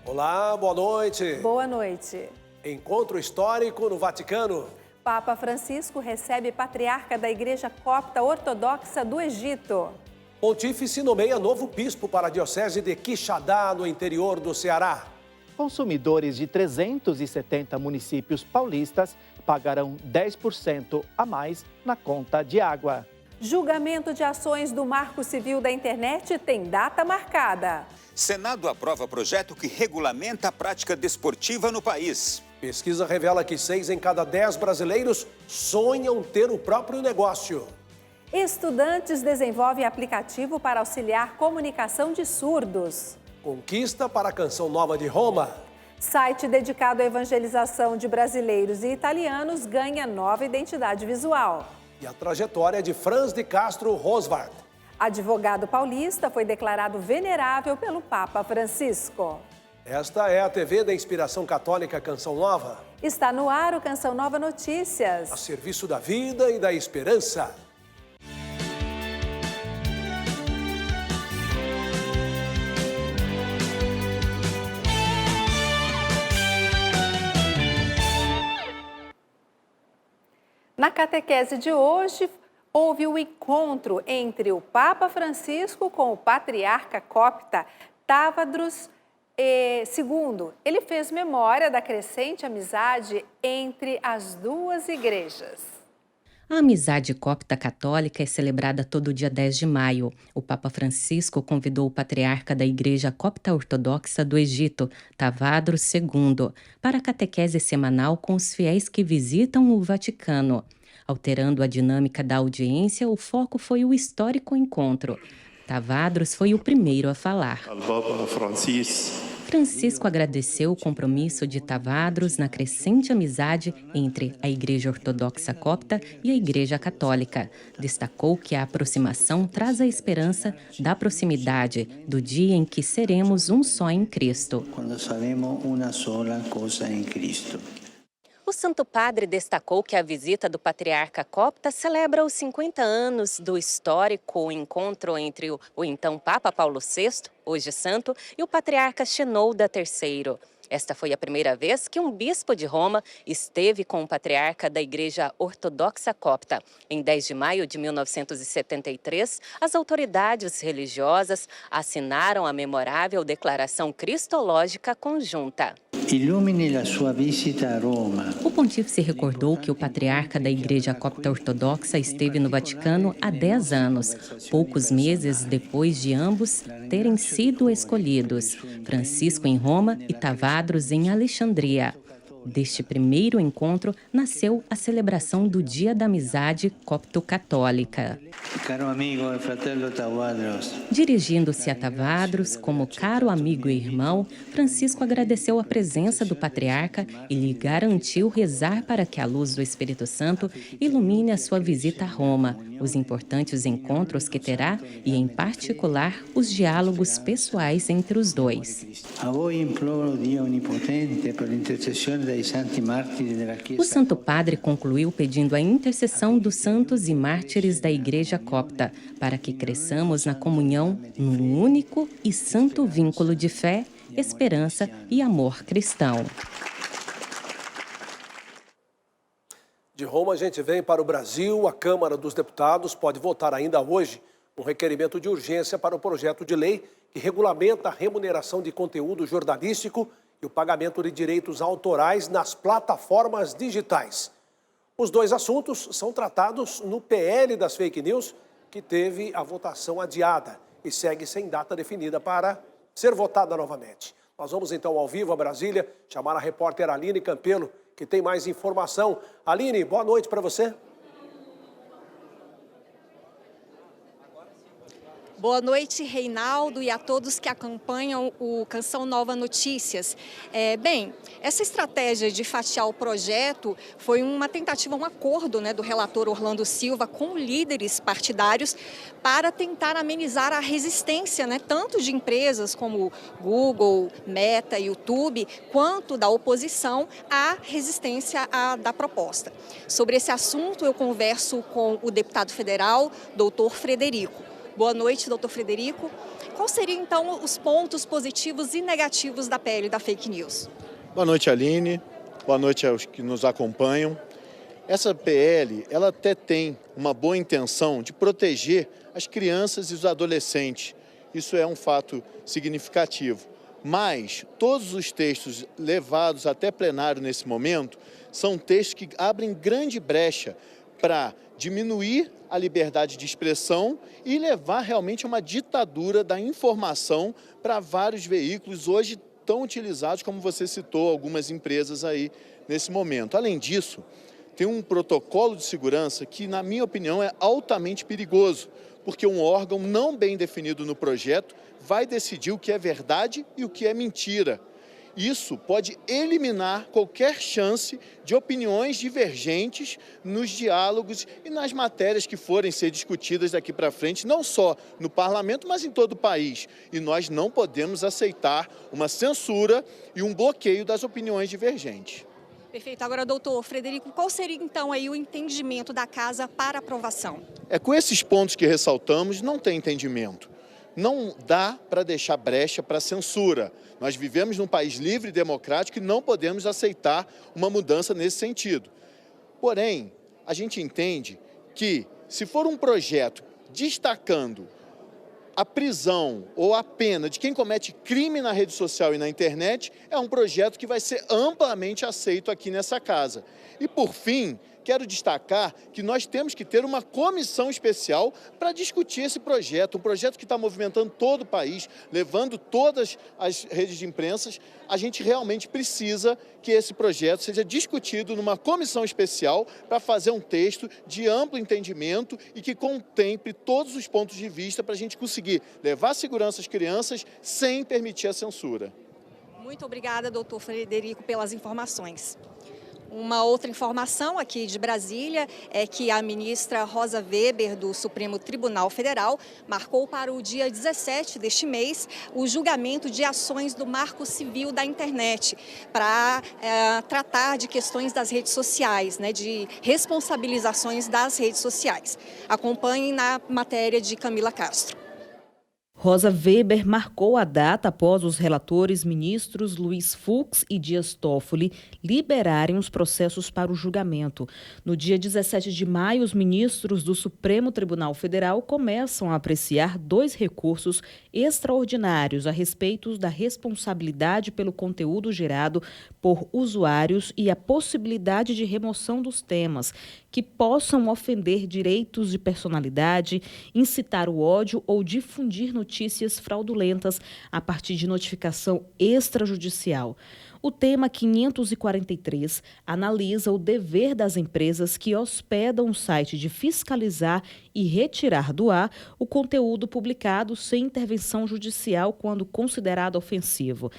Olá, boa noite. Boa noite. Encontro histórico no Vaticano. Papa Francisco recebe patriarca da Igreja Copta Ortodoxa do Egito. Pontífice nomeia novo bispo para a diocese de Quixadá, no interior do Ceará. Consumidores de 370 municípios paulistas pagarão 10% a mais na conta de água. Julgamento de ações do Marco Civil da Internet tem data marcada. Senado aprova projeto que regulamenta a prática desportiva no país. Pesquisa revela que 6 em cada 10 brasileiros sonham ter o próprio negócio. Estudantes desenvolvem aplicativo para auxiliar comunicação de surdos. Conquista para a Canção Nova de Roma. Site dedicado à evangelização de brasileiros e italianos ganha nova identidade visual. E a trajetória de Franz de Castro Roswart. Advogado paulista foi declarado venerável pelo Papa Francisco. Esta é a TV da Inspiração Católica Canção Nova. Está no ar o Canção Nova Notícias. A serviço da vida e da esperança. Na catequese de hoje, houve o encontro entre o Papa Francisco com o patriarca copta Távadros II. Ele fez memória da crescente amizade entre as duas igrejas. A amizade copta católica é celebrada todo dia 10 de maio. O Papa Francisco convidou o patriarca da Igreja Copta Ortodoxa do Egito, Távadros II, para a catequese semanal com os fiéis que visitam o Vaticano. Alterando a dinâmica da audiência, o foco foi o histórico encontro. Távadros foi o primeiro a falar. Francisco agradeceu o compromisso de Távadros na crescente amizade entre a Igreja Ortodoxa Copta e a Igreja Católica. Destacou que a aproximação traz a esperança da proximidade, do dia em que seremos um só em Cristo. Quando saremo una sola cosa in Cristo. O Santo Padre destacou que a visita do patriarca copta celebra os 50 anos do histórico encontro entre o então Papa Paulo VI, hoje santo, e o patriarca Shenouda III. Esta foi a primeira vez que um bispo de Roma esteve com o patriarca da Igreja Ortodoxa Copta. Em 10 de maio de 1973, as autoridades religiosas assinaram a memorável Declaração Cristológica Conjunta. Illumine la sua visita a Roma. O pontífice recordou que o patriarca da Igreja Copta Ortodoxa esteve no Vaticano há 10 anos, poucos meses depois de ambos terem sido escolhidos, Francisco em Roma e Távadros em Alexandria. Deste primeiro encontro nasceu a celebração do Dia da Amizade Copto-Católica. Caro amigo e fratello Távadros. Dirigindo-se a Távadros como caro amigo e irmão, Francisco agradeceu a presença do patriarca e lhe garantiu rezar para que a luz do Espírito Santo ilumine a sua visita a Roma, os importantes encontros que terá e, em particular, os diálogos pessoais entre os dois. A voi imploro Dio onipotente per l'intercessione dei santi martiri della Chiesa. O Santo Padre concluiu pedindo a intercessão dos santos e mártires da Igreja Copta, para que cresçamos na comunhão num único e santo vínculo de fé, esperança e amor cristão. De Roma, a gente vem para o Brasil. A Câmara dos Deputados pode votar ainda hoje um requerimento de urgência para o projeto de lei que regulamenta a remuneração de conteúdo jornalístico e o pagamento de direitos autorais nas plataformas digitais. Os dois assuntos são tratados no PL das fake news, que teve a votação adiada e segue sem data definida para ser votada novamente. Nós vamos então ao vivo a Brasília chamar a repórter Aline Campelo, que tem mais informação. Aline, boa noite para você. Boa noite, Reinaldo, e a todos que acompanham o Canção Nova Notícias. Essa estratégia de fatiar o projeto foi uma tentativa, um acordo, do relator Orlando Silva com líderes partidários para tentar amenizar a resistência, tanto de empresas como Google, Meta, YouTube, quanto da oposição à resistência da proposta. Sobre esse assunto, eu converso com o deputado federal, doutor Frederico. Boa noite, doutor Frederico. Quais seriam, então, os pontos positivos e negativos da PL da fake news? Boa noite, Aline. Boa noite aos que nos acompanham. Essa PL, ela até tem uma boa intenção de proteger as crianças e os adolescentes. Isso é um fato significativo. Mas todos os textos levados até plenário nesse momento são textos que abrem grande brecha para diminuir a liberdade de expressão e levar realmente a uma ditadura da informação para vários veículos hoje tão utilizados, como você citou, algumas empresas aí nesse momento. Além disso, tem um protocolo de segurança que, na minha opinião, é altamente perigoso, porque um órgão não bem definido no projeto vai decidir o que é verdade e o que é mentira. Isso pode eliminar qualquer chance de opiniões divergentes nos diálogos e nas matérias que forem ser discutidas daqui para frente, não só no parlamento, mas em todo o país. E nós não podemos aceitar uma censura e um bloqueio das opiniões divergentes. Perfeito. Agora, doutor Frederico, qual seria então aí o entendimento da casa para aprovação? Com esses pontos que ressaltamos, não tem entendimento. Não dá para deixar brecha para censura. Nós vivemos num país livre e democrático e não podemos aceitar uma mudança nesse sentido. Porém, a gente entende que, se for um projeto destacando a prisão ou a pena de quem comete crime na rede social e na internet, é um projeto que vai ser amplamente aceito aqui nessa casa. E, por fim, quero destacar que nós temos que ter uma comissão especial para discutir esse projeto, um projeto que está movimentando todo o país, levando todas as redes de imprensa. A gente realmente precisa que esse projeto seja discutido numa comissão especial para fazer um texto de amplo entendimento e que contemple todos os pontos de vista para a gente conseguir levar segurança às crianças sem permitir a censura. Muito obrigada, doutor Frederico, pelas informações. Uma outra informação aqui de Brasília é que a ministra Rosa Weber, do Supremo Tribunal Federal, marcou para o dia 17 deste mês o julgamento de ações do Marco Civil da Internet, para tratar de questões das redes sociais, de responsabilizações das redes sociais. Acompanhem na matéria de Camila Castro. Rosa Weber marcou a data após os relatores ministros Luiz Fux e Dias Toffoli liberarem os processos para o julgamento. No dia 17 de maio, os ministros do Supremo Tribunal Federal começam a apreciar 2 recursos extraordinários a respeito da responsabilidade pelo conteúdo gerado por usuários e a possibilidade de remoção dos temas que possam ofender direitos de personalidade, incitar o ódio ou difundir notícias fraudulentas a partir de notificação extrajudicial. O tema 543 analisa o dever das empresas que hospedam o site de fiscalizar e retirar do ar o conteúdo publicado sem intervenção judicial quando considerado ofensivo.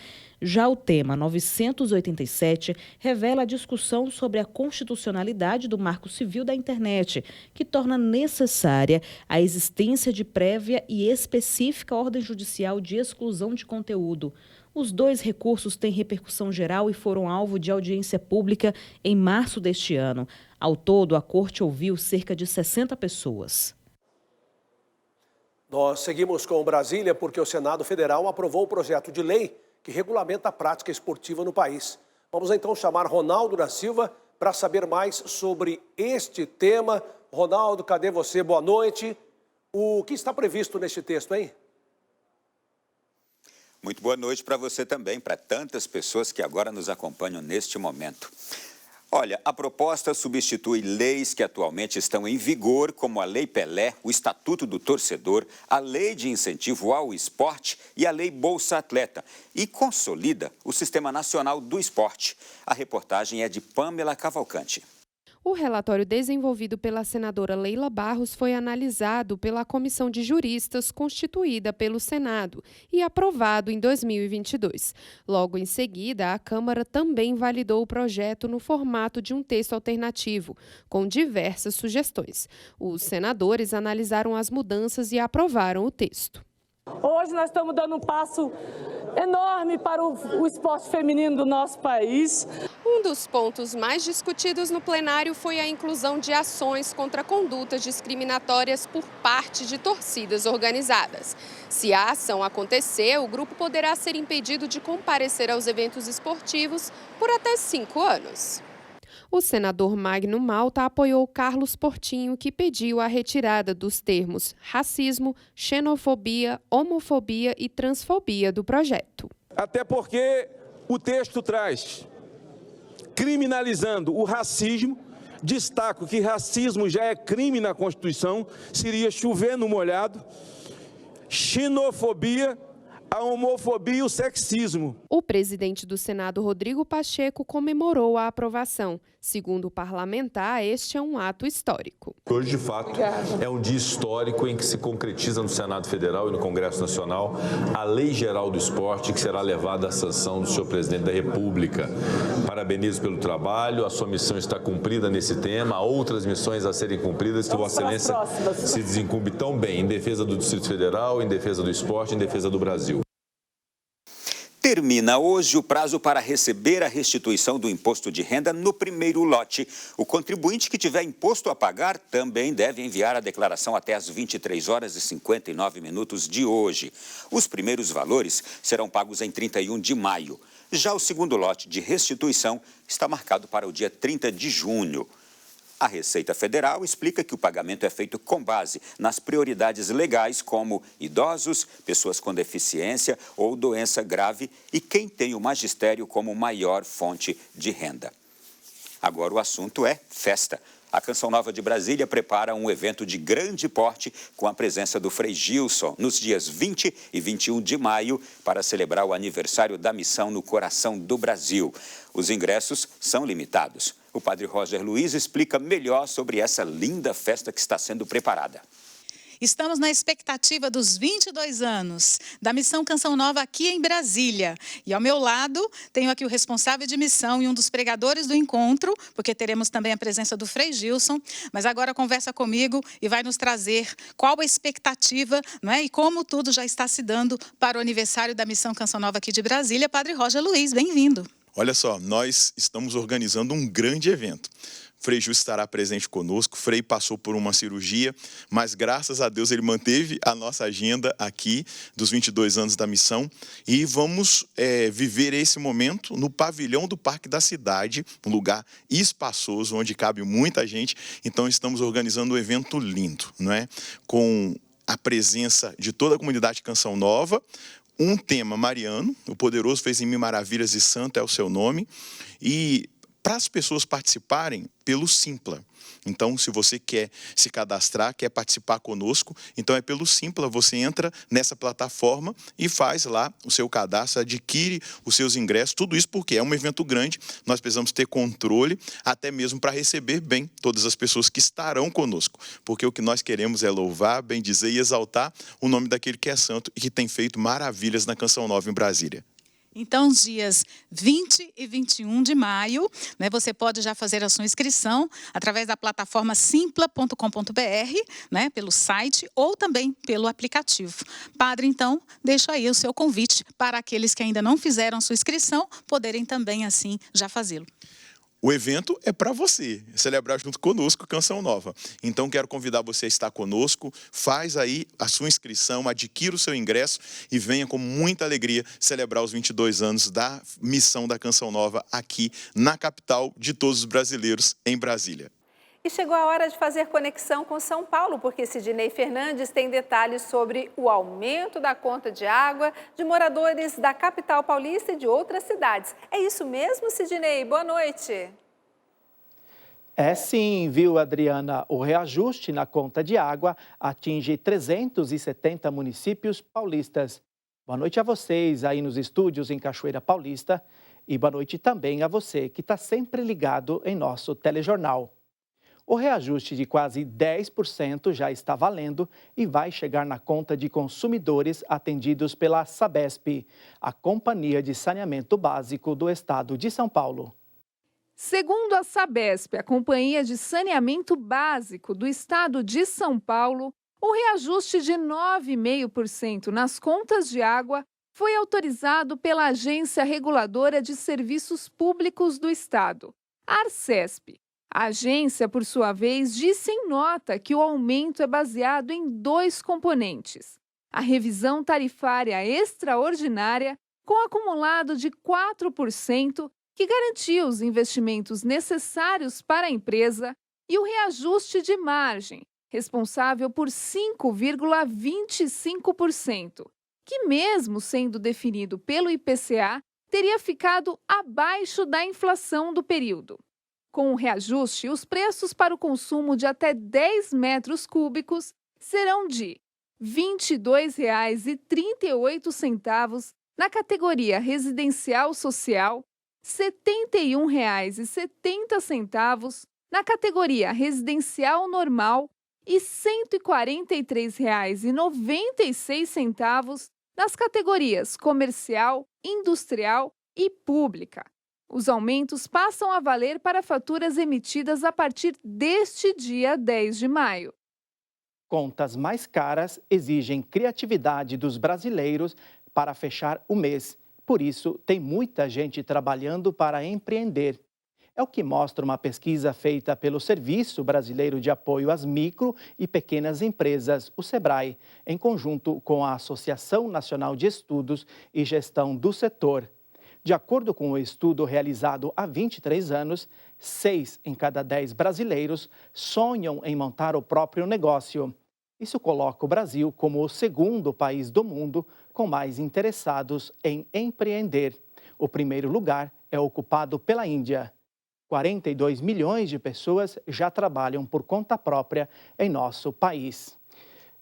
Já o tema 987 revela a discussão sobre a constitucionalidade do Marco Civil da Internet, que torna necessária a existência de prévia e específica ordem judicial de exclusão de conteúdo. Os 2 recursos têm repercussão geral e foram alvo de audiência pública em março deste ano. Ao todo, a Corte ouviu cerca de 60 pessoas. Nós seguimos com Brasília porque o Senado Federal aprovou o projeto de lei que regulamenta a prática esportiva no país. Vamos então chamar Ronaldo da Silva para saber mais sobre este tema. Ronaldo, cadê você? Boa noite. O que está previsto neste texto, hein? Muito boa noite para você também, para tantas pessoas que agora nos acompanham neste momento. Olha, a proposta substitui leis que atualmente estão em vigor, como a Lei Pelé, o Estatuto do Torcedor, a Lei de Incentivo ao Esporte e a Lei Bolsa Atleta, e consolida o Sistema Nacional do Esporte. A reportagem é de Pamela Cavalcante. O relatório desenvolvido pela senadora Leila Barros foi analisado pela comissão de juristas constituída pelo Senado e aprovado em 2022. Logo em seguida, a Câmara também validou o projeto no formato de um texto alternativo, com diversas sugestões. Os senadores analisaram as mudanças e aprovaram o texto. Hoje nós estamos dando um passo enorme para o esporte feminino do nosso país. Um dos pontos mais discutidos no plenário foi a inclusão de ações contra condutas discriminatórias por parte de torcidas organizadas. Se a ação acontecer, o grupo poderá ser impedido de comparecer aos eventos esportivos por até 5 anos. O senador Magno Malta apoiou Carlos Portinho, que pediu a retirada dos termos racismo, xenofobia, homofobia e transfobia do projeto. Até porque o texto traz, criminalizando o racismo, destaco que racismo já é crime na Constituição, seria chover no molhado, xenofobia, a homofobia e o sexismo. O presidente do Senado, Rodrigo Pacheco, comemorou a aprovação. Segundo o parlamentar, este é um ato histórico. Hoje, de fato, é um dia histórico em que se concretiza no Senado Federal e no Congresso Nacional a Lei Geral do Esporte, que será levada à sanção do senhor presidente da República. Parabenizo pelo trabalho, a sua missão está cumprida nesse tema, há outras missões a serem cumpridas que Vossa Excelência se desincumbe tão bem em defesa do Distrito Federal, em defesa do esporte, em defesa do Brasil. Termina hoje o prazo para receber a restituição do imposto de renda no primeiro lote. O contribuinte que tiver imposto a pagar também deve enviar a declaração até às 23 horas e 59 minutos de hoje. Os primeiros valores serão pagos em 31 de maio. Já o segundo lote de restituição está marcado para o dia 30 de junho. A Receita Federal explica que o pagamento é feito com base nas prioridades legais como idosos, pessoas com deficiência ou doença grave e quem tem o magistério como maior fonte de renda. Agora o assunto é festa. A Canção Nova de Brasília prepara um evento de grande porte com a presença do Frei Gilson nos dias 20 e 21 de maio para celebrar o aniversário da missão no coração do Brasil. Os ingressos são limitados. O padre Roger Luiz explica melhor sobre essa linda festa que está sendo preparada. Estamos na expectativa dos 22 anos da Missão Canção Nova aqui em Brasília. E ao meu lado tenho aqui o responsável de missão e um dos pregadores do encontro, porque teremos também a presença do Frei Gilson, mas agora conversa comigo e vai nos trazer qual a expectativa, não é? E como tudo já está se dando para o aniversário da Missão Canção Nova aqui de Brasília. Padre Roger Luiz, bem-vindo. Olha só, nós estamos organizando um grande evento. Frei Gilson estará presente conosco. Frei passou por uma cirurgia, mas graças a Deus ele manteve a nossa agenda aqui dos 22 anos da missão e vamos viver esse momento no pavilhão do Parque da Cidade, um lugar espaçoso onde cabe muita gente. Então estamos organizando um evento lindo, não é? Com a presença de toda a comunidade Canção Nova. Um tema mariano, o poderoso fez em mim maravilhas e santo é o seu nome. E para as pessoas participarem pelo Simpla. Então, se você quer se cadastrar, quer participar conosco, então é pelo Simpla, você entra nessa plataforma e faz lá o seu cadastro, adquire os seus ingressos, tudo isso porque é um evento grande, nós precisamos ter controle, até mesmo para receber bem todas as pessoas que estarão conosco, porque o que nós queremos é louvar, bendizer e exaltar o nome daquele que é santo e que tem feito maravilhas na Canção Nova em Brasília. Então, os dias 20 e 21 de maio, né, você pode já fazer a sua inscrição através da plataforma simpla.com.br, né, pelo site ou também pelo aplicativo. Padre, então, deixa aí o seu convite para aqueles que ainda não fizeram a sua inscrição, poderem também, assim, já fazê-lo. O evento é para você, celebrar junto conosco Canção Nova. Então, quero convidar você a estar conosco, faz aí a sua inscrição, adquira o seu ingresso e venha com muita alegria celebrar os 22 anos da missão da Canção Nova aqui na capital de todos os brasileiros, em Brasília. E chegou a hora de fazer conexão com São Paulo, porque Sidnei Fernandes tem detalhes sobre o aumento da conta de água de moradores da capital paulista e de outras cidades. É isso mesmo, Sidnei? Boa noite. É sim, viu, Adriana? O reajuste na conta de água atinge 370 municípios paulistas. Boa noite a vocês aí nos estúdios em Cachoeira Paulista e boa noite também a você que está sempre ligado em nosso telejornal. O reajuste de quase 10% já está valendo e vai chegar na conta de consumidores atendidos pela Sabesp, a Companhia de Saneamento Básico do Estado de São Paulo. Segundo a Sabesp, a Companhia de Saneamento Básico do Estado de São Paulo, O reajuste de 9,5% nas contas de água foi autorizado pela Agência Reguladora de Serviços Públicos do Estado, a Arcesp. A agência, por sua vez, disse em nota que o aumento é baseado em 2 componentes: a revisão tarifária extraordinária, com acumulado de 4%, que garantiu os investimentos necessários para a empresa, e o reajuste de margem, responsável por 5,25%, que, mesmo sendo definido pelo IPCA, teria ficado abaixo da inflação do período. Com o reajuste, os preços para o consumo de até 10 metros cúbicos serão de R$ 22,38 na categoria residencial social, R$ 71,70 na categoria residencial normal e R$ 143,96 nas categorias comercial, industrial e pública. Os aumentos passam a valer para faturas emitidas a partir deste dia 10 de maio. Contas mais caras exigem criatividade dos brasileiros para fechar o mês. Por isso, tem muita gente trabalhando para empreender. É o que mostra uma pesquisa feita pelo Serviço Brasileiro de Apoio às Micro e Pequenas Empresas, o SEBRAE, em conjunto com a Associação Nacional de Estudos e Gestão do Setor. De acordo com o estudo realizado há 23 anos, 6 em cada 10 brasileiros sonham em montar o próprio negócio. Isso coloca o Brasil como o segundo país do mundo com mais interessados em empreender. O primeiro lugar é ocupado pela Índia. 42 milhões de pessoas já trabalham por conta própria em nosso país.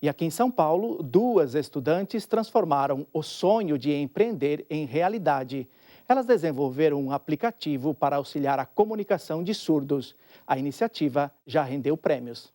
E aqui em São Paulo, 2 estudantes transformaram o sonho de empreender em realidade. Elas desenvolveram um aplicativo para auxiliar a comunicação de surdos. A iniciativa já rendeu prêmios.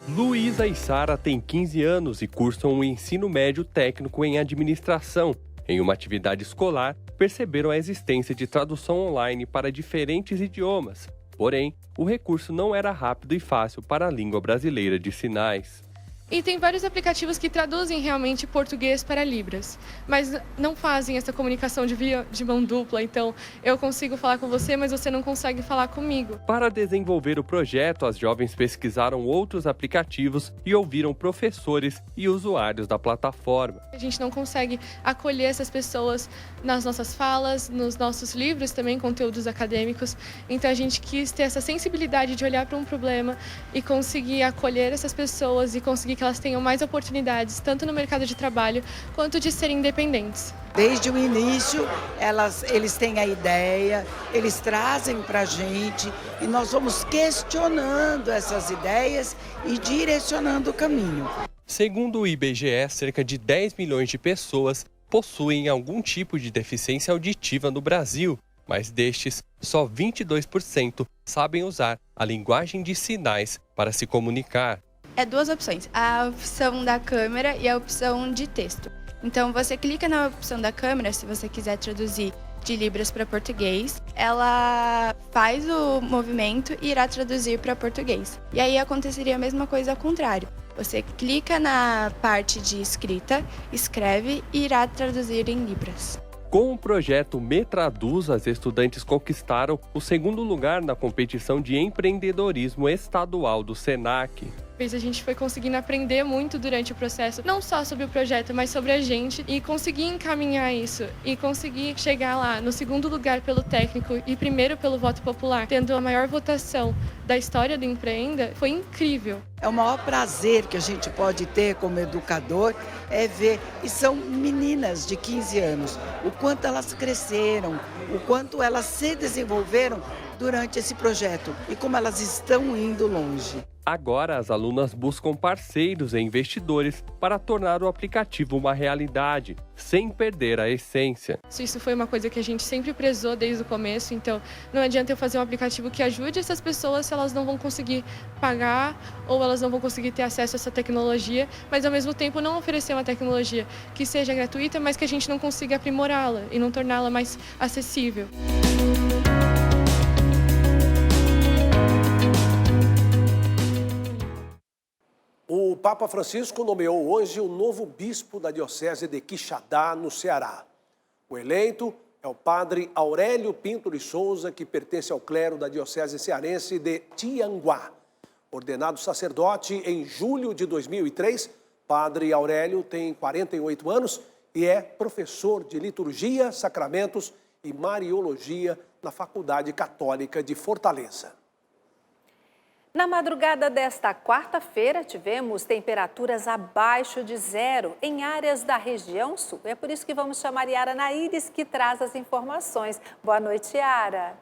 Luísa e Sara têm 15 anos e cursam um ensino médio técnico em administração. Em uma atividade escolar, perceberam a existência de tradução online para diferentes idiomas. Porém, o recurso não era rápido e fácil para a língua brasileira de sinais. E tem vários aplicativos que traduzem realmente português para Libras, mas não fazem essa comunicação de mão dupla, então eu consigo falar com você, mas você não consegue falar comigo. Para desenvolver o projeto, as jovens pesquisaram outros aplicativos e ouviram professores e usuários da plataforma. A gente não consegue acolher essas pessoas nas nossas falas, nos nossos livros também, conteúdos acadêmicos, então a gente quis ter essa sensibilidade de olhar para um problema e conseguir acolher essas pessoas e conseguir que elas tenham mais oportunidades, tanto no mercado de trabalho, quanto de serem independentes. Desde o início, eles têm a ideia, eles trazem para a gente e nós vamos questionando essas ideias e direcionando o caminho. Segundo o IBGE, cerca de 10 milhões de pessoas possuem algum tipo de deficiência auditiva no Brasil, mas destes, só 22% sabem usar a linguagem de sinais para se comunicar. É 2 opções, a opção da câmera e a opção de texto. Então você clica na opção da câmera, se você quiser traduzir de Libras para português, ela faz o movimento e irá traduzir para português. E aí aconteceria a mesma coisa ao contrário. Você clica na parte de escrita, escreve e irá traduzir em Libras. Com o projeto Me Traduz, as estudantes conquistaram o 2º lugar na competição de empreendedorismo estadual do SENAC. A gente foi conseguindo aprender muito durante o processo, não só sobre o projeto, mas sobre a gente, e conseguir encaminhar isso, e conseguir chegar lá no 2º lugar pelo técnico e 1º pelo voto popular, tendo a maior votação da história do Empreenda, foi incrível. É o maior prazer que a gente pode ter como educador, é ver, e são meninas de 15 anos, o quanto elas cresceram, o quanto elas se desenvolveram durante esse projeto e como elas estão indo longe. Agora, as alunas buscam parceiros e investidores para tornar o aplicativo uma realidade, sem perder a essência. Isso foi uma coisa que a gente sempre prezou desde o começo, então não adianta eu fazer um aplicativo que ajude essas pessoas se elas não vão conseguir pagar ou elas não vão conseguir ter acesso a essa tecnologia, mas ao mesmo tempo não oferecer uma tecnologia que seja gratuita, mas que a gente não consiga aprimorá-la e não torná-la mais acessível. O Papa Francisco nomeou hoje o novo bispo da Diocese de Quixadá, no Ceará. O eleito é o padre Aurélio Pinto de Souza, que pertence ao clero da Diocese Cearense de Tianguá. Ordenado sacerdote em julho de 2003, padre Aurélio tem 48 anos e é professor de liturgia, sacramentos e mariologia na Faculdade Católica de Fortaleza. Na madrugada desta quarta-feira, tivemos temperaturas abaixo de zero em áreas da região sul. É por isso que vamos chamar Yara Naires, que traz as informações. Boa noite, Yara.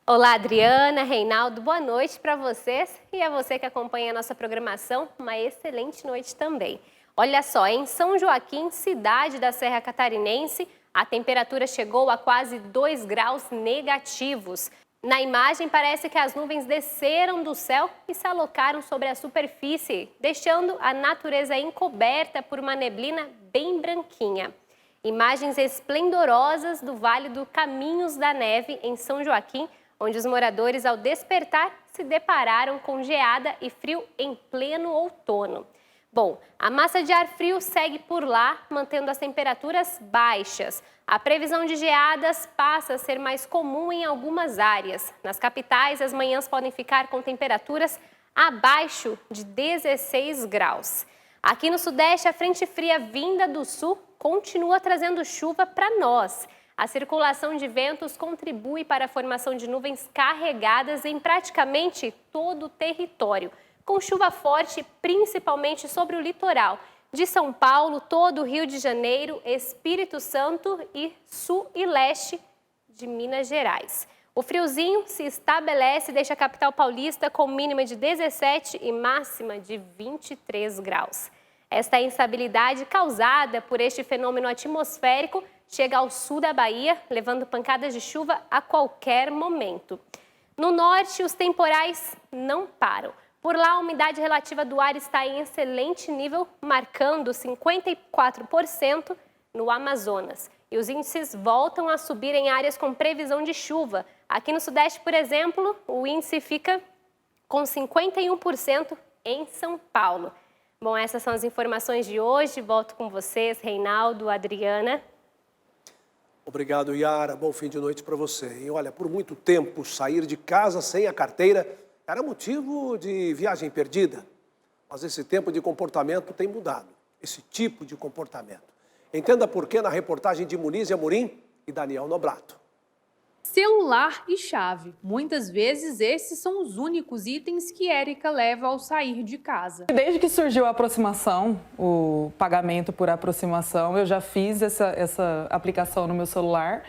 Olá, Adriana, Reinaldo, boa noite para vocês e a você que acompanha a nossa programação, uma excelente noite também. Olha só, em São Joaquim, cidade da Serra Catarinense, a temperatura chegou a quase 2 graus negativos. Na imagem, parece que as nuvens desceram do céu e se alocaram sobre a superfície, deixando a natureza encoberta por uma neblina bem branquinha. Imagens esplendorosas do Vale do Caminhos da Neve, em São Joaquim, onde os moradores, ao despertar, se depararam com geada e frio em pleno outono. Bom, a massa de ar frio segue por lá, mantendo as temperaturas baixas. A previsão de geadas passa a ser mais comum em algumas áreas. Nas capitais, as manhãs podem ficar com temperaturas abaixo de 16 graus. Aqui no Sudeste, a frente fria vinda do sul continua trazendo chuva para nós. A circulação de ventos contribui para a formação de nuvens carregadas em praticamente todo o território, com chuva forte principalmente sobre o litoral de São Paulo, todo o Rio de Janeiro, Espírito Santo e sul e leste de Minas Gerais. O friozinho se estabelece e deixa a capital paulista com mínima de 17 e máxima de 23 graus. Esta instabilidade causada por este fenômeno atmosférico chega ao sul da Bahia, levando pancadas de chuva a qualquer momento. No norte, os temporais não param. Por lá, a umidade relativa do ar está em excelente nível, marcando 54% no Amazonas. E os índices voltam a subir em áreas com previsão de chuva. Aqui no Sudeste, por exemplo, o índice fica com 51% em São Paulo. Bom, essas são as informações de hoje. Volto com vocês, Reinaldo, Adriana. Obrigado, Yara. Bom fim de noite para você. E olha, por muito tempo, sair de casa sem a carteira era motivo de viagem perdida. Mas esse tempo de comportamento tem mudado. Esse tipo de comportamento. Entenda por quê na reportagem de Muniz Amorim e Daniel Noblato. Celular e chave. Muitas vezes esses são os únicos itens que Érica leva ao sair de casa. Desde que surgiu a aproximação, o pagamento por aproximação, eu já fiz essa aplicação no meu celular.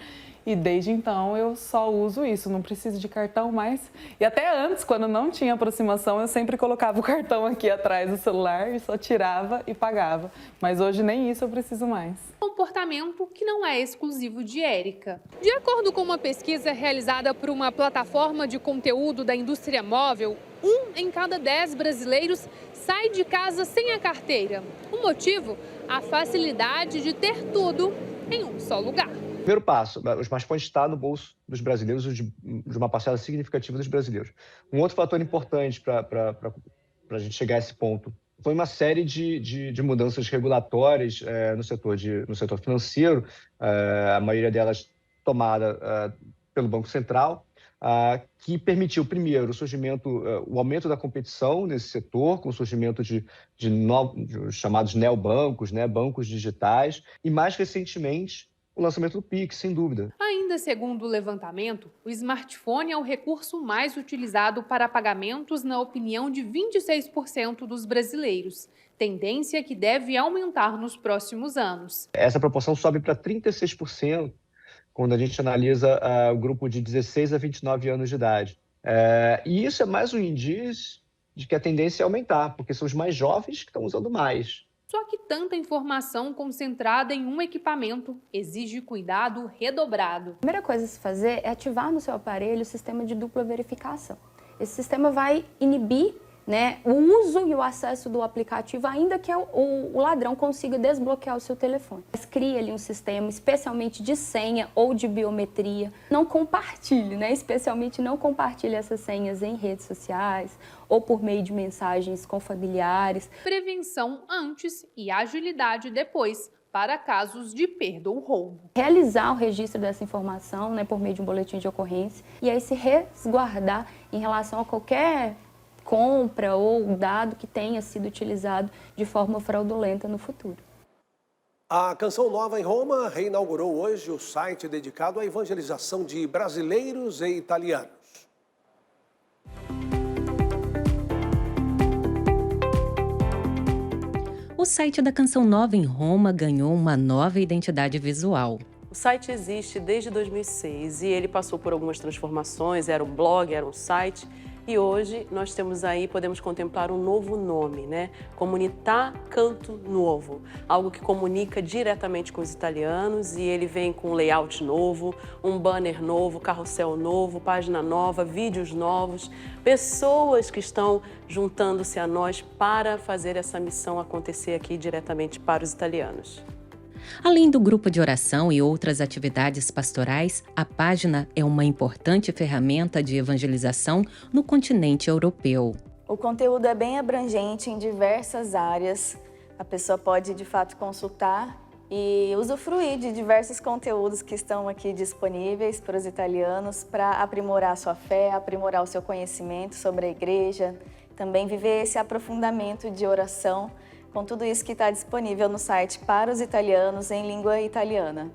E desde então eu só uso isso, não preciso de cartão mais. E até antes, quando não tinha aproximação, eu sempre colocava o cartão aqui atrás do celular e só tirava e pagava. Mas hoje nem isso eu preciso mais. Comportamento que não é exclusivo de Érica. De acordo com uma pesquisa realizada por uma plataforma de conteúdo da indústria móvel, 1 em cada 10 brasileiros sai de casa sem a carteira. O motivo? A facilidade de ter tudo em um só lugar. Primeiro passo, o smartphone está no bolso dos brasileiros, de uma parcela significativa dos brasileiros. Um outro fator importante para a gente chegar a esse ponto foi uma série de mudanças regulatórias no setor financeiro, a maioria delas tomada pelo Banco Central, que permitiu, primeiro, o aumento da competição nesse setor, com o surgimento de chamados neobancos, bancos digitais, e mais recentemente, o lançamento do Pix, sem dúvida. Ainda segundo o levantamento, o smartphone é o recurso mais utilizado para pagamentos na opinião de 26% dos brasileiros. Tendência que deve aumentar nos próximos anos. Essa proporção sobe para 36% quando a gente analisa o grupo de 16 a 29 anos de idade. E isso é mais um indício de que a tendência é aumentar, porque são os mais jovens que estão usando mais. Só que tanta informação concentrada em um equipamento exige cuidado redobrado. A primeira coisa a se fazer é ativar no seu aparelho o sistema de dupla verificação. Esse sistema vai inibir né, o uso e o acesso do aplicativo, ainda que o ladrão consiga desbloquear o seu telefone. Mas cria ali um sistema, especialmente de senha ou de biometria. Não compartilhe, né, especialmente não compartilhe essas senhas em redes sociais ou por meio de mensagens com familiares. Prevenção antes e agilidade depois, para casos de perda ou roubo. Realizar o registro dessa informação, né, por meio de um boletim de ocorrência e aí se resguardar em relação a qualquer compra ou dado que tenha sido utilizado de forma fraudulenta no futuro. A Canção Nova em Roma reinaugurou hoje o site dedicado à evangelização de brasileiros e italianos. O site da Canção Nova em Roma ganhou uma nova identidade visual. O site existe desde 2006 e ele passou por algumas transformações, era um blog, era um site. E hoje nós temos aí, podemos contemplar um novo nome, né? Comunità Canto Nuovo, algo que comunica diretamente com os italianos e ele vem com um layout novo, um banner novo, carrossel novo, página nova, vídeos novos, pessoas que estão juntando-se a nós para fazer essa missão acontecer aqui diretamente para os italianos. Além do grupo de oração e outras atividades pastorais, a página é uma importante ferramenta de evangelização no continente europeu. O conteúdo é bem abrangente em diversas áreas. A pessoa pode, de fato, consultar e usufruir de diversos conteúdos que estão aqui disponíveis para os italianos para aprimorar a sua fé, aprimorar o seu conhecimento sobre a igreja, também viver esse aprofundamento de oração com tudo isso que está disponível no site para os italianos em língua italiana.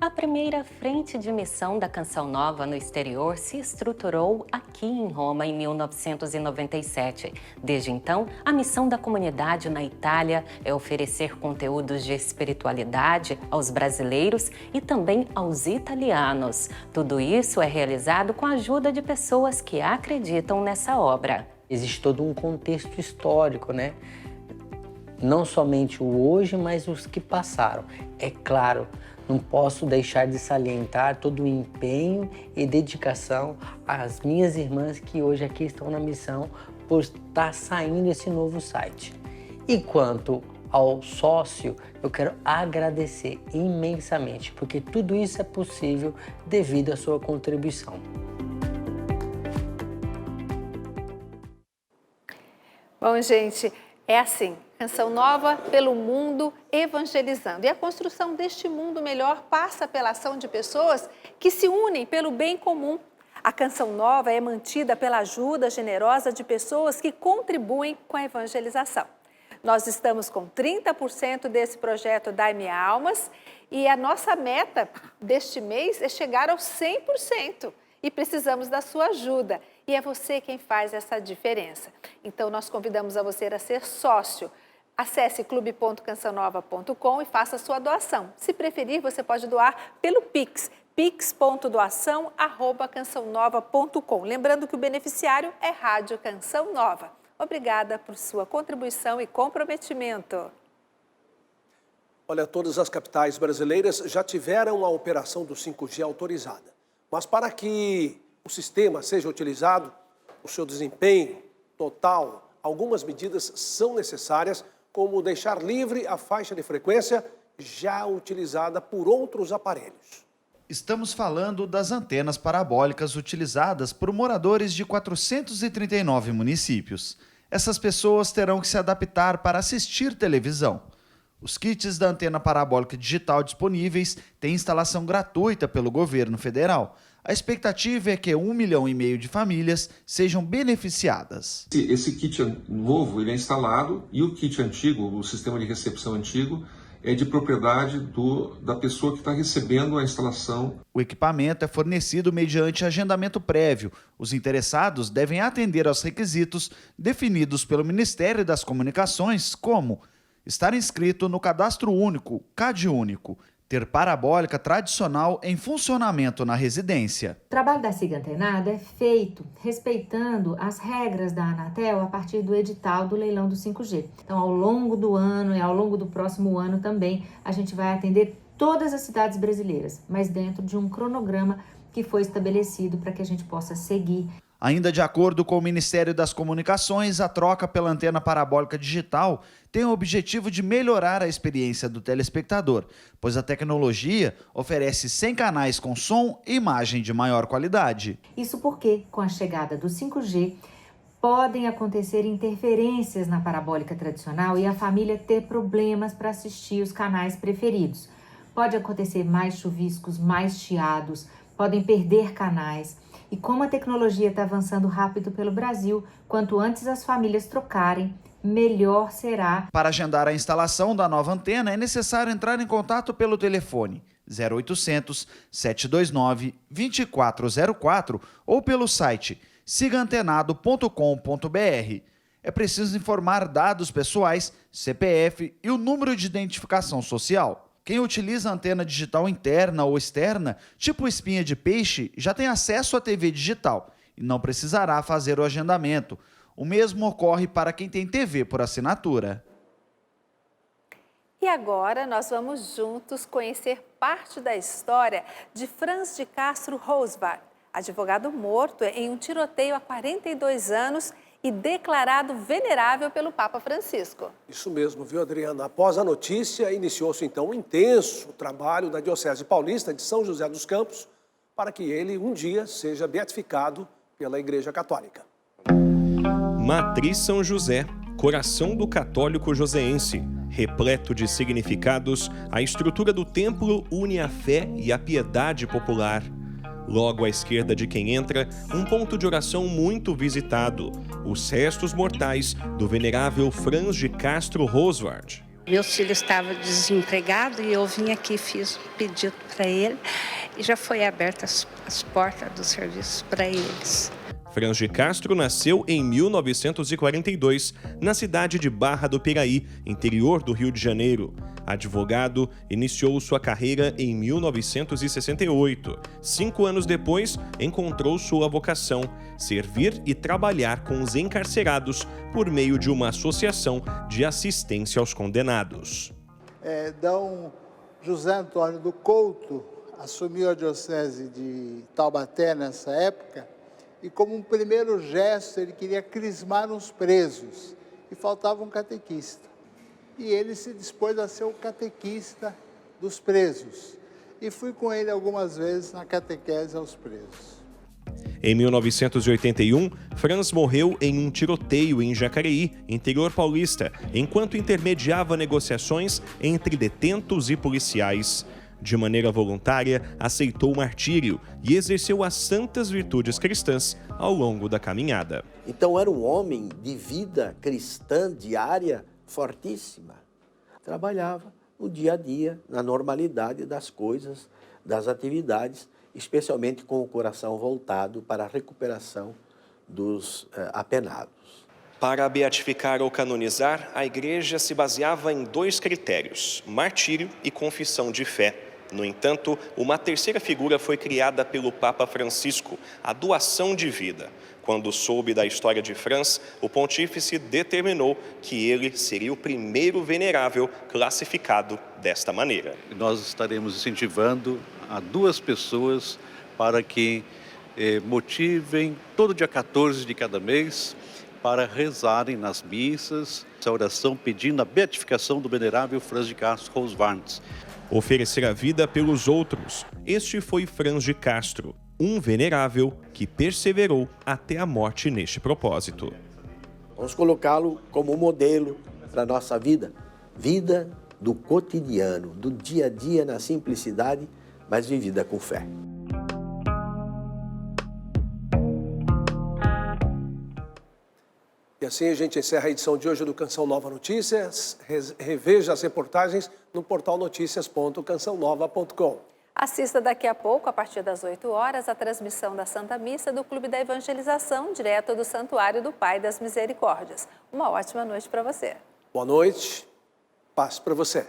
A primeira frente de missão da Canção Nova no exterior se estruturou aqui em Roma em 1997. Desde então, a missão da comunidade na Itália é oferecer conteúdos de espiritualidade aos brasileiros e também aos italianos. Tudo isso é realizado com a ajuda de pessoas que acreditam nessa obra. Existe todo um contexto histórico, né? Não somente o hoje, mas os que passaram. É claro, não posso deixar de salientar todo o empenho e dedicação às minhas irmãs que hoje aqui estão na missão por estar saindo esse novo site. E quanto ao sócio, eu quero agradecer imensamente, porque tudo isso é possível devido à sua contribuição. Bom, gente, é assim. Canção Nova pelo mundo evangelizando. E a construção deste mundo melhor passa pela ação de pessoas que se unem pelo bem comum. A Canção Nova é mantida pela ajuda generosa de pessoas que contribuem com a evangelização. Nós estamos com 30% desse projeto Dai-me Almas e a nossa meta deste mês é chegar aos 100%. E precisamos da sua ajuda. E é você quem faz essa diferença. Então, nós convidamos a você a ser sócio. Acesse clube.cançãonova.com e faça a sua doação. Se preferir, você pode doar pelo Pix, pix.doação@cançãonova.com. Lembrando que o beneficiário é Rádio Canção Nova. Obrigada por sua contribuição e comprometimento. Olha, todas as capitais brasileiras já tiveram a operação do 5G autorizada. Mas para que o sistema seja utilizado, o seu desempenho total, algumas medidas são necessárias, como deixar livre a faixa de frequência já utilizada por outros aparelhos. Estamos falando das antenas parabólicas utilizadas por moradores de 439 municípios. Essas pessoas terão que se adaptar para assistir televisão. Os kits da antena parabólica digital disponíveis têm instalação gratuita pelo governo federal. A expectativa é que 1,5 milhão de famílias sejam beneficiadas. Esse kit novo ele é instalado e o kit antigo, o sistema de recepção antigo, é de propriedade da pessoa que está recebendo a instalação. O equipamento é fornecido mediante agendamento prévio. Os interessados devem atender aos requisitos definidos pelo Ministério das Comunicações, como estar inscrito no Cadastro Único, CadÚnico, ter parabólica tradicional em funcionamento na residência. O trabalho da SIGA Antenada é feito respeitando as regras da Anatel a partir do edital do leilão do 5G. Então, ao longo do ano e ao longo do próximo ano também, a gente vai atender todas as cidades brasileiras, mas dentro de um cronograma que foi estabelecido para que a gente possa seguir. Ainda de acordo com o Ministério das Comunicações, a troca pela antena parabólica digital tem o objetivo de melhorar a experiência do telespectador, pois a tecnologia oferece 100 canais com som e imagem de maior qualidade. Isso porque, com a chegada do 5G, podem acontecer interferências na parabólica tradicional e a família ter problemas para assistir os canais preferidos. Pode acontecer mais chuviscos, mais chiados, podem perder canais. E como a tecnologia está avançando rápido pelo Brasil, quanto antes as famílias trocarem, melhor será. Para agendar a instalação da nova antena, é necessário entrar em contato pelo telefone 0800 729 2404 ou pelo site sigaantenado.com.br. É preciso informar dados pessoais, CPF e o número de identificação social. Quem utiliza antena digital interna ou externa, tipo espinha de peixe, já tem acesso à TV digital e não precisará fazer o agendamento. O mesmo ocorre para quem tem TV por assinatura. E agora nós vamos juntos conhecer parte da história de Franz de Castro Roswart, advogado morto em um tiroteio há 42 anos e declarado venerável pelo Papa Francisco. Isso mesmo, viu, Adriana? Após a notícia, iniciou-se então um intenso trabalho da Diocese Paulista de São José dos Campos para que ele um dia seja beatificado pela Igreja Católica. Matriz São José, coração do católico joseense. Repleto de significados, a estrutura do templo une a fé e a piedade popular. Logo à esquerda de quem entra, um ponto de oração muito visitado, os restos mortais do venerável Franz de Castro Roswart. Meu filho estava desempregado e eu vim aqui, fiz um pedido para ele e já foi abertas as portas do serviço para eles. Franz de Castro nasceu em 1942, na cidade de Barra do Piraí, interior do Rio de Janeiro. Advogado, iniciou sua carreira em 1968. 5 anos depois, encontrou sua vocação, servir e trabalhar com os encarcerados por meio de uma associação de assistência aos condenados. D. José Antônio do Couto assumiu a diocese de Taubaté nessa época e, como um primeiro gesto, ele queria crismar uns presos e faltava um catequista. E ele se dispôs a ser o catequista dos presos. E fui com ele algumas vezes na catequese aos presos. Em 1981, Franz morreu em um tiroteio em Jacareí, interior paulista, enquanto intermediava negociações entre detentos e policiais. De maneira voluntária, aceitou o martírio e exerceu as santas virtudes cristãs ao longo da caminhada. Então era um homem de vida cristã diária fortíssima. Trabalhava no dia a dia, na normalidade das coisas, das atividades, especialmente com o coração voltado para a recuperação dos apenados. Para beatificar ou canonizar, a Igreja se baseava em 2 critérios: martírio e confissão de fé. No entanto, uma terceira figura foi criada pelo Papa Francisco, a doação de vida. Quando soube da história de Franz, o pontífice determinou que ele seria o primeiro venerável classificado desta maneira. Nós estaremos incentivando a 2 pessoas para que motivem todo dia 14 de cada mês para rezarem nas missas essa oração pedindo a beatificação do venerável Franz de Castro Roswart. Oferecer a vida pelos outros. Este foi Franz de Castro, um venerável que perseverou até a morte neste propósito. Vamos colocá-lo como modelo para a nossa vida. Vida do cotidiano, do dia a dia na simplicidade, mas vivida com fé. E assim a gente encerra a edição de hoje do Canção Nova Notícias. Reveja as reportagens no portal noticias.cançãonova.com. Assista daqui a pouco, a partir das 8 horas, a transmissão da Santa Missa do Clube da Evangelização, direto do Santuário do Pai das Misericórdias. Uma ótima noite para você. Boa noite, paz para você.